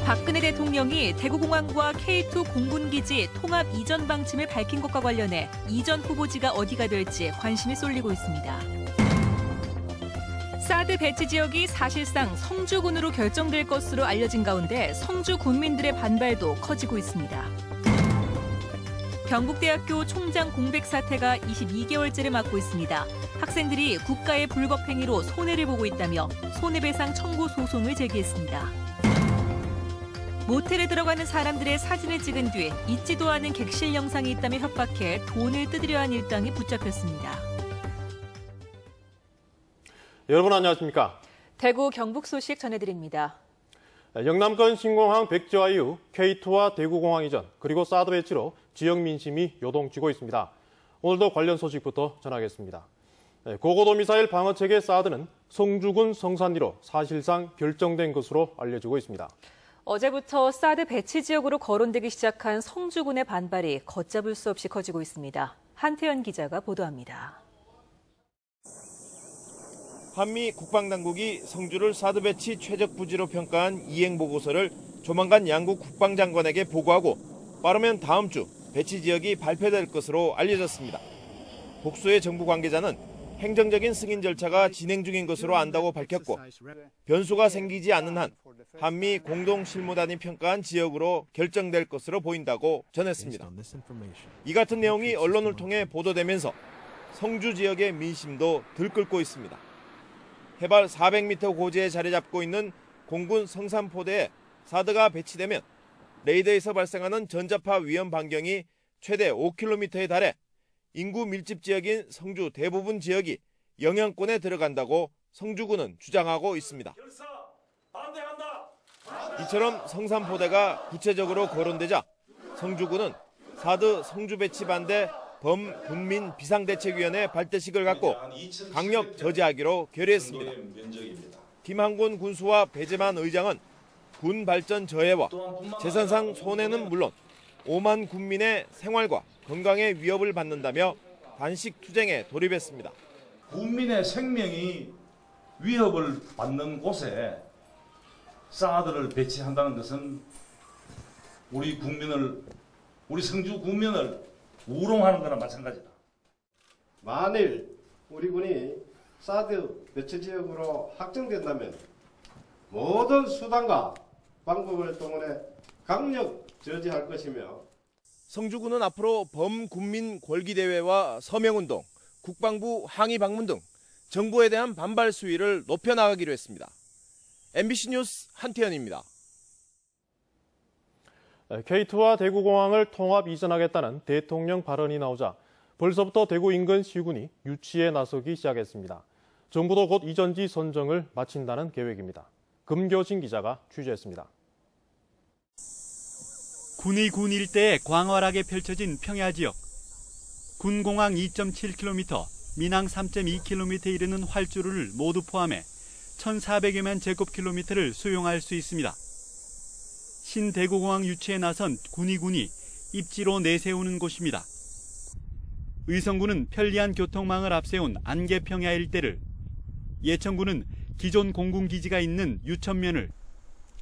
박근혜 대통령이 대구공항과 K2 공군기지 통합 이전 방침을 밝힌 것과 관련해 이전 후보지가 어디가 될지 관심이 쏠리고 있습니다. 사드 배치 지역이 사실상 성주군으로 결정될 것으로 알려진 가운데 성주 군민들의 반발도 커지고 있습니다. 경북대학교 총장 공백 사태가 22개월째를 맞고 있습니다. 학생들이 국가의 불법 행위로 손해를 보고 있다며 손해배상 청구 소송을 제기했습니다. 모텔에 들어가는 사람들의 사진을 찍은 뒤 잊지도 않은 객실 영상이 있다며 협박해 돈을 뜯으려 한 일당이 붙잡혔습니다. 여러분 안녕하십니까? 대구 경북 소식 전해드립니다. 영남권 신공항 백지화 이후 K2와 대구공항 이전 그리고 사드 배치로 지역 민심이 요동치고 있습니다. 오늘도 관련 소식부터 전하겠습니다. 고고도 미사일 방어체계 사드는 성주군 성산리로 사실상 결정된 것으로 알려지고 있습니다. 어제부터 사드 배치 지역으로 거론되기 시작한 성주군의 반발이 걷잡을 수 없이 커지고 있습니다. 한태현 기자가 보도합니다. 한미 국방당국이 성주를 사드 배치 최적 부지로 평가한 이행 보고서를 조만간 양국 국방장관에게 보고하고 빠르면 다음 주 배치 지역이 발표될 것으로 알려졌습니다. 복수의 정부 관계자는 행정적인 승인 절차가 진행 중인 것으로 안다고 밝혔고 변수가 생기지 않는 한 한미 공동 실무단이 평가한 지역으로 결정될 것으로 보인다고 전했습니다. 이 같은 내용이 언론을 통해 보도되면서 성주 지역의 민심도 들끓고 있습니다. 해발 400m 고지에 자리 잡고 있는 공군 성산포대에 사드가 배치되면 레이더에서 발생하는 전자파 위험 반경이 최대 5km에 달해 인구 밀집 지역인 성주 대부분 지역이 영향권에 들어간다고 성주군은 주장하고 있습니다. 이처럼 성산포대가 구체적으로 거론되자 성주군은 사드 성주 배치 반대 범군민 비상대책위원회 발대식을 갖고 강력 저지하기로 결의했습니다. 김한곤 군수와 배재만 의장은 군 발전 저해와 재산상 손해는 물론 5만 군민의 생활과 건강에 위협을 받는다며 단식 투쟁에 돌입했습니다. 국민의 생명이 위협을 받는 곳에 사드를 배치한다는 것은 우리 성주 국민을 우롱하는 거나 마찬가지다. 만일 우리 군이 사드 배치 지역으로 확정된다면 모든 수단과 방법을 동원해 강력 저지할 것이며 성주군은 앞으로 범군민 권리대회와 서명운동, 국방부 항의 방문 등 정부에 대한 반발 수위를 높여나가기로 했습니다. MBC 뉴스 한태현입니다. K2와 대구공항을 통합 이전하겠다는 대통령 발언이 나오자 벌써부터 대구 인근 시군이 유치에 나서기 시작했습니다. 정부도 곧 이전지 선정을 마친다는 계획입니다. 금교진 기자가 취재했습니다. 군의 군 일대에 광활하게 펼쳐진 평야 지역. 군공항 2.7km, 민항 3.2km에 이르는 활주로를 모두 포함해 1,400여만 제곱킬로미터를 수용할 수 있습니다. 신대구공항 유치에 나선 군의군이 입지로 내세우는 곳입니다. 의성군은 편리한 교통망을 앞세운 안개평야 일대를, 예천군은 기존 공군기지가 있는 유천면을,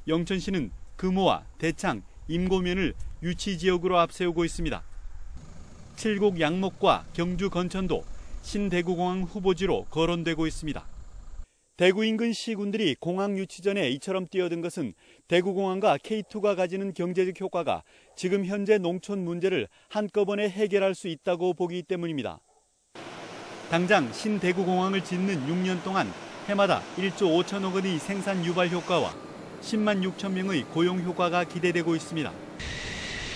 영천시는 금호와 대창, 임고면을 유치지역으로 앞세우고 있습니다. 칠곡 양목과 경주 건천도 신대구공항 후보지로 거론되고 있습니다. 대구 인근 시군들이 공항 유치 전에 이처럼 뛰어든 것은 대구공항과 K2가 가지는 경제적 효과가 지금 현재 농촌 문제를 한꺼번에 해결할 수 있다고 보기 때문입니다. 당장 신대구공항을 짓는 6년 동안 해마다 1조 5천억 원의 생산 유발 효과와 10만 6천 명의 고용 효과가 기대되고 있습니다.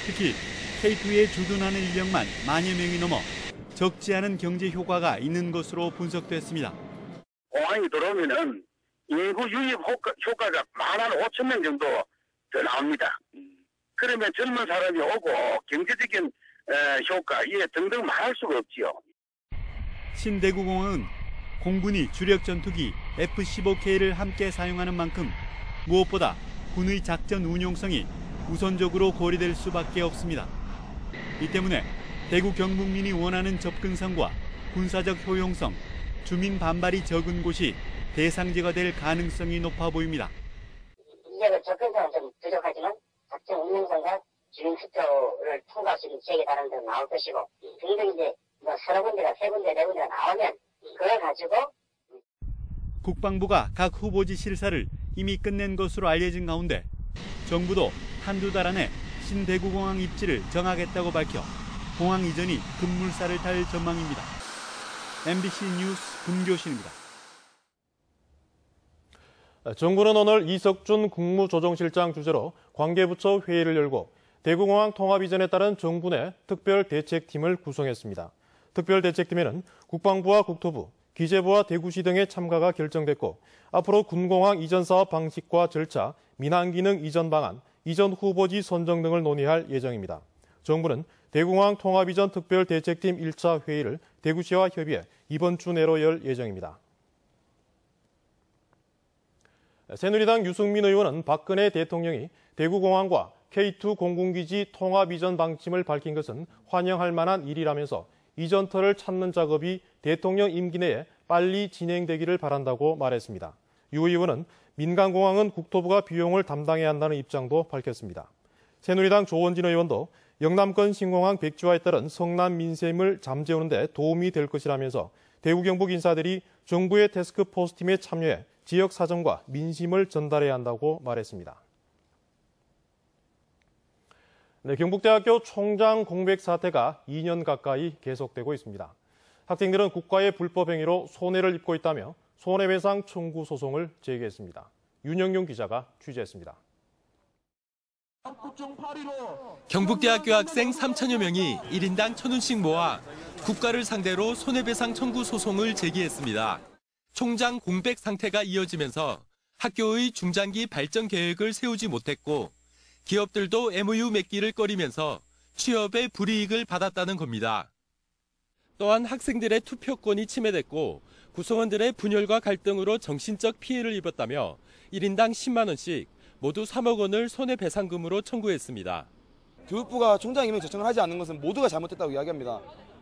특히 K2에 주둔하는 인력만 만여 명이 넘어 적지 않은 경제 효과가 있는 것으로 분석됐습니다. 공항이 들어오면은 인구 유입 효과가 만 5천 명 정도 더 나옵니다. 그러면 젊은 사람이 오고 경제적인 효과 이게 등등 말할 수가 없지요. 신대구공항은 공군이 주력 전투기 F-15K를 함께 사용하는 만큼 무엇보다 군의 작전 운용성이 우선적으로 고려될 수밖에 없습니다. 이 때문에 대구 경북민이 원하는 접근성과 군사적 효용성, 주민 반발이 적은 곳이 대상지가 될 가능성이 높아 보입니다. 이제는 접근성은 좀 더 부족하지만 작정 운영선과 주민 투표를 통과할 수 있는 지역에 따른 데는 나올 것이고 등등 이제 뭐 서너 군데가 세 군데 네 군데가 나오면 그걸 가지고 국방부가 각 후보지 실사를 이미 끝낸 것으로 알려진 가운데 정부도 한두 달 안에 신대구공항 입지를 정하겠다고 밝혀 공항 이전이 급물살을 탈 전망입니다. MBC 뉴스 금교신입니다. 정부는 오늘 이석준 국무조정실장 주재로 관계부처 회의를 열고 대구공항 통합 이전에 따른 정부 내 특별대책팀을 구성했습니다. 특별대책팀에는 국방부와 국토부, 기재부와 대구시 등의 참가가 결정됐고 앞으로 군공항 이전 사업 방식과 절차, 민항기능 이전 방안, 이전 후보지 선정 등을 논의할 예정입니다. 정부는 대구공항 통합 이전 특별대책팀 1차 회의를 대구시와 협의해 이번 주 내로 열 예정입니다. 새누리당 유승민 의원은 박근혜 대통령이 대구공항과 K2 공군기지 통합 이전 방침을 밝힌 것은 환영할 만한 일이라면서 이전터를 찾는 작업이 대통령 임기 내에 빨리 진행되기를 바란다고 말했습니다. 유 의원은 민간공항은 국토부가 비용을 담당해야 한다는 입장도 밝혔습니다. 새누리당 조원진 의원도 영남권 신공항 백지화에 따른 성남 민심을 잠재우는 데 도움이 될 것이라면서 대구 경북 인사들이 정부의 태스크포스 팀에 참여해 지역 사정과 민심을 전달해야 한다고 말했습니다. 경북대학교 총장 공백 사태가 2년 가까이 계속되고 있습니다. 학생들은 국가의 불법 행위로 손해를 입고 있다며 손해배상 청구 소송을 제기했습니다. 윤영용 기자가 취재했습니다. 경북대학교 학생 3천여 명이 1인당 1,000원씩 모아 국가를 상대로 손해배상 청구 소송을 제기했습니다. 총장 공백 상태가 이어지면서 학교의 중장기 발전 계획을 세우지 못했고 기업들도 MOU 맺기를 꺼리면서 취업에 불이익을 받았다는 겁니다. 또한 학생들의 투표권이 침해됐고 구성원들의 분열과 갈등으로 정신적 피해를 입었다며 1인당 10만 원씩 모두 3억 원을 손해배상금으로 청구했습니다. 교육부가 총장 임명 제청을 하지 않는 것은 모두가 잘못됐다고 이야기합니다.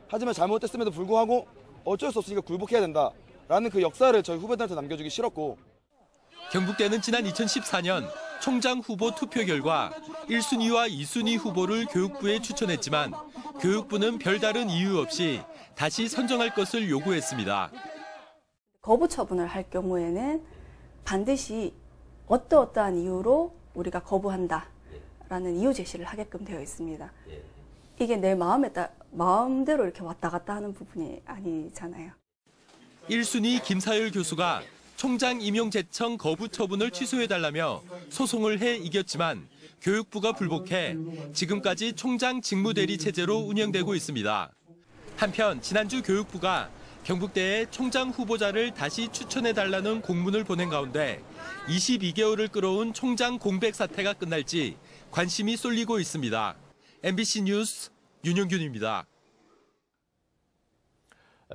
하지만 잘못됐음에도 불구하고 어쩔 수 없으니까 굴복해야 된다라는 그 역사를 저희 후배들한테 남겨주기 싫었고 경북대는 지난 2014년 총장 후보 투표 결과 1순위와 2순위 후보를 교육부에 추천했지만 교육부는 별다른 이유 없이 다시 선정할 것을 요구했습니다. 거부 처분을 할 경우에는 반드시 어떠한 이유로 우리가 거부한다라는 이유 제시를 하게끔 되어 있습니다. 이게 내 마음대로 이렇게 왔다 갔다 하는 부분이 아니잖아요. 1순위 김사열 교수가 총장 임용 제청 거부 처분을 취소해달라며 소송을 해 이겼지만 교육부가 불복해 지금까지 총장 직무대리 체제로 운영되고 있습니다. 한편 지난주 교육부가 경북대에 총장 후보자를 다시 추천해달라는 공문을 보낸 가운데 22개월을 끌어온 총장 공백 사태가 끝날지 관심이 쏠리고 있습니다. MBC 뉴스 윤영균입니다.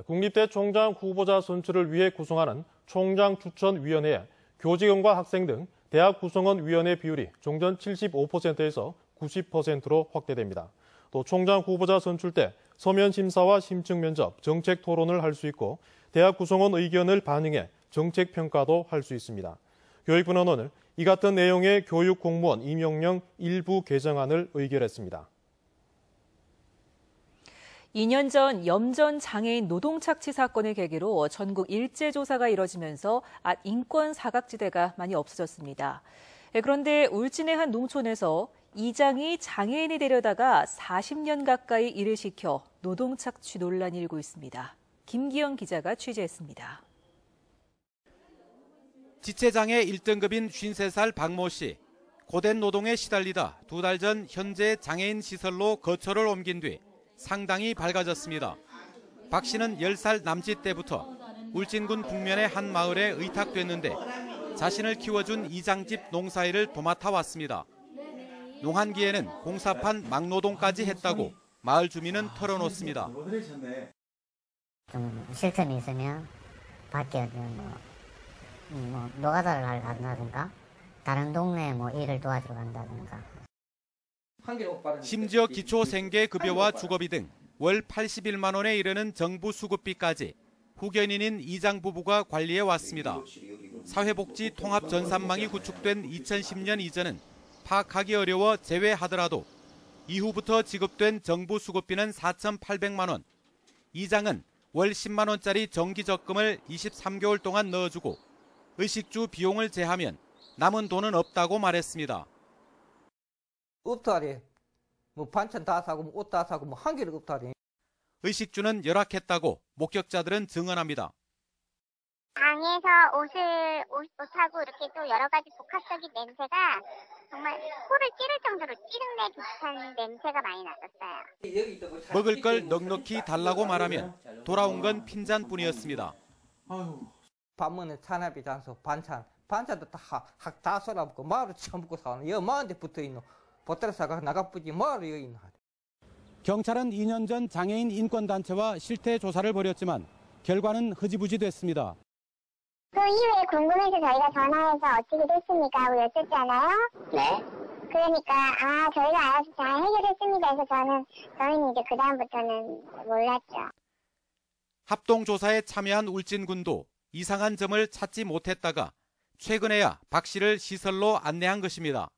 국립대 총장 후보자 선출을 위해 구성하는 총장추천위원회에 교직원과 학생 등 대학 구성원 위원회 비율이 종전 75%에서 90%로 확대됩니다. 또 총장 후보자 선출 때 서면 심사와 심층 면접, 정책 토론을 할 수 있고 대학 구성원 의견을 반영해 정책 평가도 할 수 있습니다. 교육부는 오늘 이 같은 내용의 교육 공무원 임용령 일부 개정안을 의결했습니다. 2년 전 염전 장애인 노동착취 사건을 계기로 전국 일제조사가 이뤄지면서 인권 사각지대가 많이 없어졌습니다. 그런데 울진의 한 농촌에서 이장이 장애인이 되려다가 40년 가까이 일을 시켜 노동착취 논란이 일고 있습니다. 김기영 기자가 취재했습니다. 지체장애 1등급인 53살 박모 씨. 고된 노동에 시달리다 2달 전 현재 장애인 시설로 거처를 옮긴 뒤 상당히 밝아졌습니다. 박 씨는 10살 남짓 때부터 울진군 북면의 한 마을에 의탁됐는데 자신을 키워준 이장집 농사일을 도맡아 왔습니다. 농한기에는 공사판 막노동까지 했다고 마을 주민은 털어놓습니다. 좀 쉴 틈이 있으면 밖에 노가다를 간다든가 다른 동네에 일을 도와주러 간다든가. 심지어 기초생계급여와 주거비 등 월 81만 원에 이르는 정부 수급비까지 후견인인 이장 부부가 관리해 왔습니다. 사회복지 통합 전산망이 구축된 2010년 이전은 파악하기 어려워 제외하더라도 이후부터 지급된 정부 수급비는 4,800만 원. 이장은 월 10만 원짜리 정기적금을 23개월 동안 넣어주고 의식주 비용을 제하면 남은 돈은 없다고 말했습니다. 없다리. 뭐 반찬 다 사고 옷 다 사고 뭐 한 개를 없다리. 의식주는 열악했다고 목격자들은 증언합니다. 방에서 옷하고 이렇게 또 여러 가지 복합적인 냄새가 정말 코를 찌를 정도로 찌른내 비슷한 냄새가 많이 났었어요. 먹을 걸 넉넉히 달라고 말하면 돌아온 건 핀잔뿐이었습니다. 밥 먹는 차나비 장소 반찬도 다 썰어먹고 마을을 처먹고 사는 여 마을에 붙어있는 보따리사가 나가쁘지 마을에 여기 있는. 경찰은 2년 전 장애인 인권단체와 실태 조사를 벌였지만 결과는 흐지부지 됐습니다. 그 이후에 궁금해서 저희가 전화해서 어떻게 됐습니까 하고 여쭙잖아요. 네. 그러니까 저희가 알아서 잘 해결했습니다 해서 저희는 이제 그 다음부터는 몰랐죠. 합동조사에 참여한 울진군도 이상한 점을 찾지 못했다가 최근에야 박 씨를 시설로 안내한 것입니다.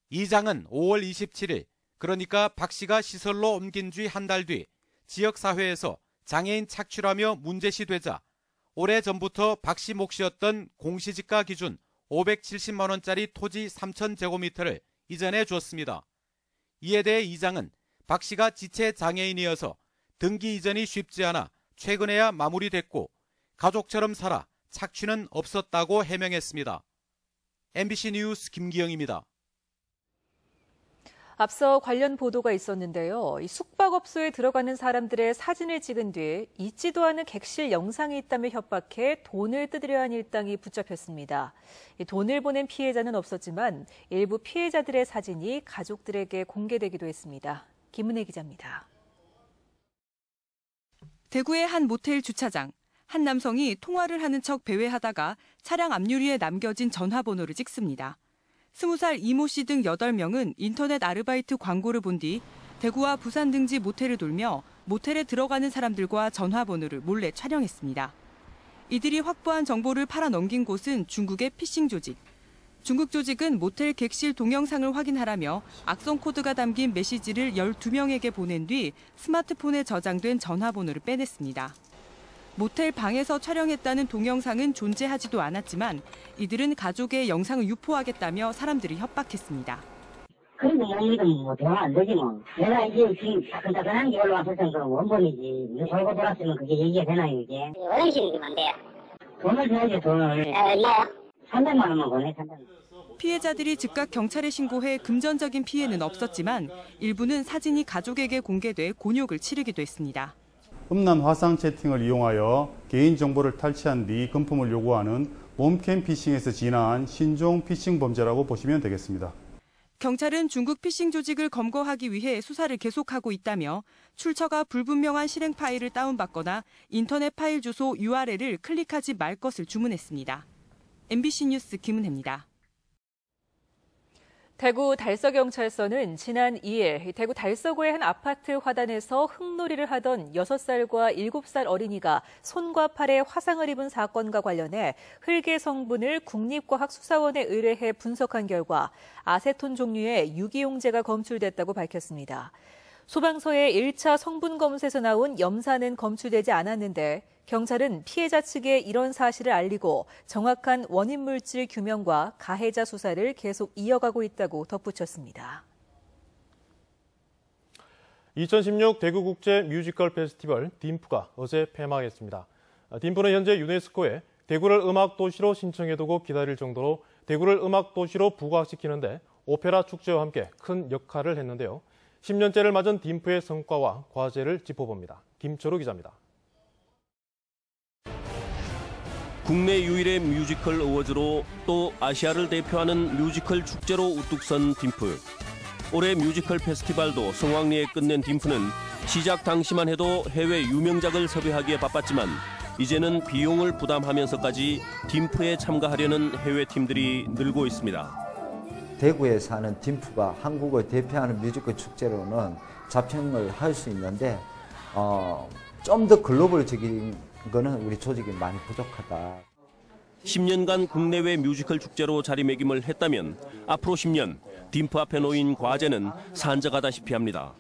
이장은 5월 27일 그러니까 박 씨가 시설로 옮긴 지 한 달 뒤 지역사회에서 장애인 착취라며 문제시되자 오래전부터 박 씨 몫이었던 공시지가 기준 570만 원짜리 토지 3,000제곱미터를 이전해 줬습니다. 이에 대해 이장은 박 씨가 지체 장애인이어서 등기 이전이 쉽지 않아 최근에야 마무리됐고 가족처럼 살아 착취는 없었다고 해명했습니다. MBC 뉴스 김기영입니다. 앞서 관련 보도가 있었는데요. 이 숙박업소에 들어가는 사람들의 사진을 찍은 뒤 있지도 않은 객실 영상이 있다며 협박해 돈을 뜯으려 한 일당이 붙잡혔습니다. 이 돈을 보낸 피해자는 없었지만 일부 피해자들의 사진이 가족들에게 공개되기도 했습니다. 김은혜 기자입니다. 대구의 한 모텔 주차장. 한 남성이 통화를 하는 척 배회하다가 차량 앞유리에 남겨진 전화번호를 찍습니다. 20살 이모 씨 등 8명은 인터넷 아르바이트 광고를 본 뒤 대구와 부산 등지 모텔을 돌며 모텔에 들어가는 사람들과 전화번호를 몰래 촬영했습니다. 이들이 확보한 정보를 팔아 넘긴 곳은 중국의 피싱 조직. 중국 조직은 모텔 객실 동영상을 확인하라며 악성 코드가 담긴 메시지를 12명에게 보낸 뒤 스마트폰에 저장된 전화번호를 빼냈습니다. 모텔 방에서 촬영했다는 동영상은 존재하지도 않았지만 이들은 가족의 영상을 유포하겠다며 사람들을 협박했습니다. 그런 내용이든 뭐 대화 안 되지 뭐. 내가 이게 지금 따끈따끈한 게 올라왔을 때는 원본이지. 이거 걸고 돌았으면 그게 얘기가 되나요 이게? 어느 식이면 안 돼요? 돈을 줘야지 돈을. 예. 300만 원만 보내 300만 원. 피해자들이 즉각 경찰에 신고해 금전적인 피해는 없었지만 일부는 사진이 가족에게 공개돼 곤욕을 치르기도 했습니다. 음란 화상 채팅을 이용하여 개인정보를 탈취한 뒤 금품을 요구하는 몬캠 피싱에서 진화한 신종 피싱 범죄라고 보시면 되겠습니다. 경찰은 중국 피싱 조직을 검거하기 위해 수사를 계속하고 있다며 출처가 불분명한 실행 파일을 다운받거나 인터넷 파일 주소 URL을 클릭하지 말 것을 주문했습니다. MBC 뉴스 김은혜입니다. 대구 달서경찰서는 지난 2일 대구 달서구의 한 아파트 화단에서 흙놀이를 하던 6살과 7살 어린이가 손과 팔에 화상을 입은 사건과 관련해 흙의 성분을 국립과학수사원에 의뢰해 분석한 결과 아세톤 종류의 유기용제가 검출됐다고 밝혔습니다. 소방서의 1차 성분 검사에서 나온 염산은 검출되지 않았는데 경찰은 피해자 측에 이런 사실을 알리고 정확한 원인 물질 규명과 가해자 수사를 계속 이어가고 있다고 덧붙였습니다. 2016 대구국제 뮤지컬 페스티벌 딤프가 어제 폐막했습니다. 딤프는 현재 유네스코에 대구를 음악도시로 신청해두고 기다릴 정도로 대구를 음악도시로 부각시키는데 오페라 축제와 함께 큰 역할을 했는데요. 10년째를 맞은 딤프의 성과와 과제를 짚어봅니다. 김철우 기자입니다. 국내 유일의 뮤지컬 어워즈로 또 아시아를 대표하는 뮤지컬 축제로 우뚝 선 딤프. 올해 뮤지컬 페스티벌도 성황리에 끝낸 딤프는 시작 당시만 해도 해외 유명작을 섭외하기에 바빴지만 이제는 비용을 부담하면서까지 딤프에 참가하려는 해외 팀들이 늘고 있습니다. 대구에 사는 딤프가 한국을 대표하는 뮤지컬 축제로는 자평을 할 수 있는데 좀 더 글로벌적인 거는 우리 조직이 많이 부족하다. 10년간 국내외 뮤지컬 축제로 자리매김을 했다면 앞으로 10년 딤프 앞에 놓인 과제는 산적하다시피 합니다.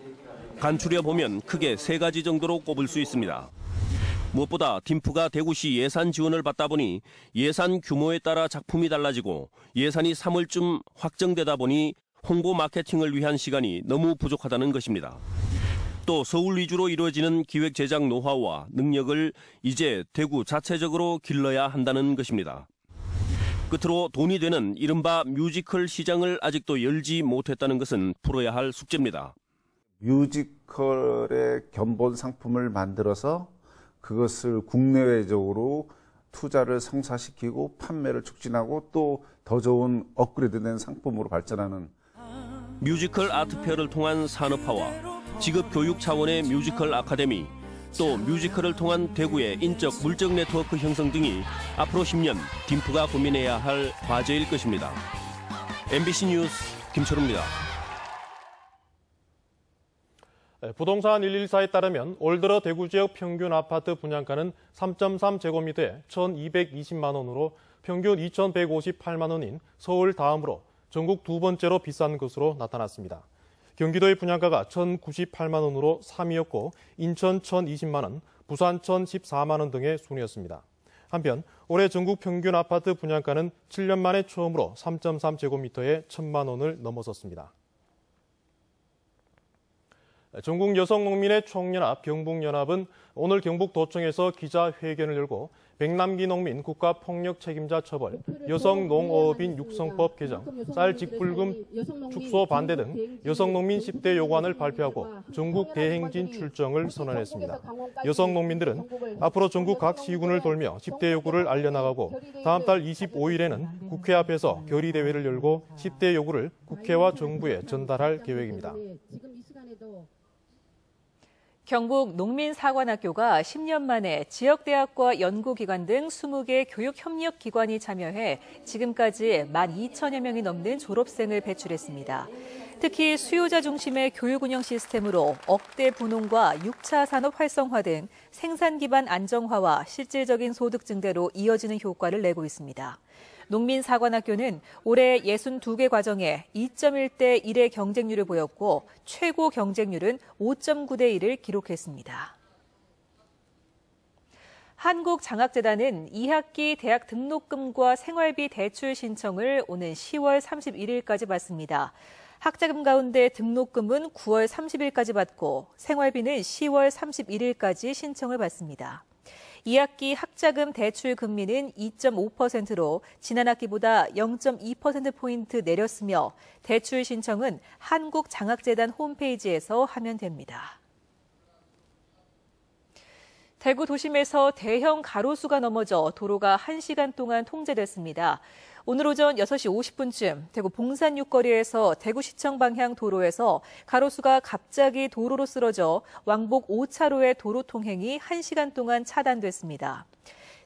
간추려 보면 크게 3가지 정도로 꼽을 수 있습니다. 무엇보다 딤프가 대구시 예산 지원을 받다 보니 예산 규모에 따라 작품이 달라지고 예산이 3월쯤 확정되다 보니 홍보 마케팅을 위한 시간이 너무 부족하다는 것입니다. 또 서울 위주로 이루어지는 기획 제작 노하우와 능력을 이제 대구 자체적으로 길러야 한다는 것입니다. 끝으로 돈이 되는 이른바 뮤지컬 시장을 아직도 열지 못했다는 것은 풀어야 할 숙제입니다. 뮤지컬의 견본 상품을 만들어서 그것을 국내외적으로 투자를 성사시키고 판매를 촉진하고 또 더 좋은 업그레이드된 상품으로 발전하는 뮤지컬 아트페어를 통한 산업화와 직업 교육 차원의 뮤지컬 아카데미, 또 뮤지컬을 통한 대구의 인적 물적 네트워크 형성 등이 앞으로 10년 딤프가 고민해야 할 과제일 것입니다. MBC 뉴스 김철우입니다. 부동산 114에 따르면 올 들어 대구 지역 평균 아파트 분양가는 3.3제곱미터에 1,220만 원으로 평균 2,158만 원인 서울 다음으로 전국 2번째로 비싼 것으로 나타났습니다. 경기도의 분양가가 1,098만 원으로 3위였고 인천 1,020만 원, 부산 1,014만 원 등의 순이었습니다. 한편 올해 전국 평균 아파트 분양가는 7년 만에 처음으로 3.3제곱미터에 1,000만 원을 넘어섰습니다. 전국 여성농민의 총연합 경북연합은 오늘 경북도청에서 기자회견을 열고 백남기 농민 국가폭력 책임자 처벌, 여성농어업인 육성법 개정, 쌀 직불금 축소 반대 등 여성농민 10대 요구안을 발표하고 전국 대행진 출정을 선언했습니다. 여성농민들은 앞으로 전국 각 시군을 돌며 10대 요구를 알려나가고 다음 달 25일에는 국회 앞에서 결의대회를 열고 10대 요구를 국회와 정부에 전달할 계획입니다. 경북 농민사관학교가 10년 만에 지역대학과 연구기관 등 20개 교육협력기관이 참여해 지금까지 12,000여 명이 넘는 졸업생을 배출했습니다. 특히 수요자 중심의 교육 운영 시스템으로 억대 분홍과 6차 산업 활성화 등 생산 기반 안정화와 실질적인 소득 증대로 이어지는 효과를 내고 있습니다. 농민사관학교는 올해 62개 과정에 2.1대 1의 경쟁률을 보였고 최고 경쟁률은 5.9대 1을 기록했습니다. 한국장학재단은 2학기 대학 등록금과 생활비 대출 신청을 오는 10월 31일까지 받습니다. 학자금 가운데 등록금은 9월 30일까지 받고 생활비는 10월 31일까지 신청을 받습니다. 2학기 학자금 대출 금리는 2.5%로 지난 학기보다 0.2%포인트 내렸으며 대출 신청은 한국장학재단 홈페이지에서 하면 됩니다. 대구 도심에서 대형 가로수가 넘어져 도로가 1시간 동안 통제됐습니다. 오늘 오전 6시 50분쯤 대구 봉산 6거리에서 대구시청 방향 도로에서 가로수가 갑자기 도로로 쓰러져 왕복 5차로의 도로 통행이 1시간 동안 차단됐습니다.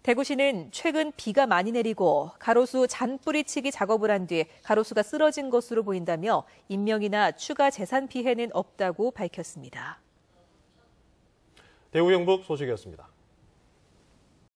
대구시는 최근 비가 많이 내리고 가로수 잔뿌리치기 작업을 한 뒤 가로수가 쓰러진 것으로 보인다며 인명이나 추가 재산 피해는 없다고 밝혔습니다. 대구 경북 소식이었습니다.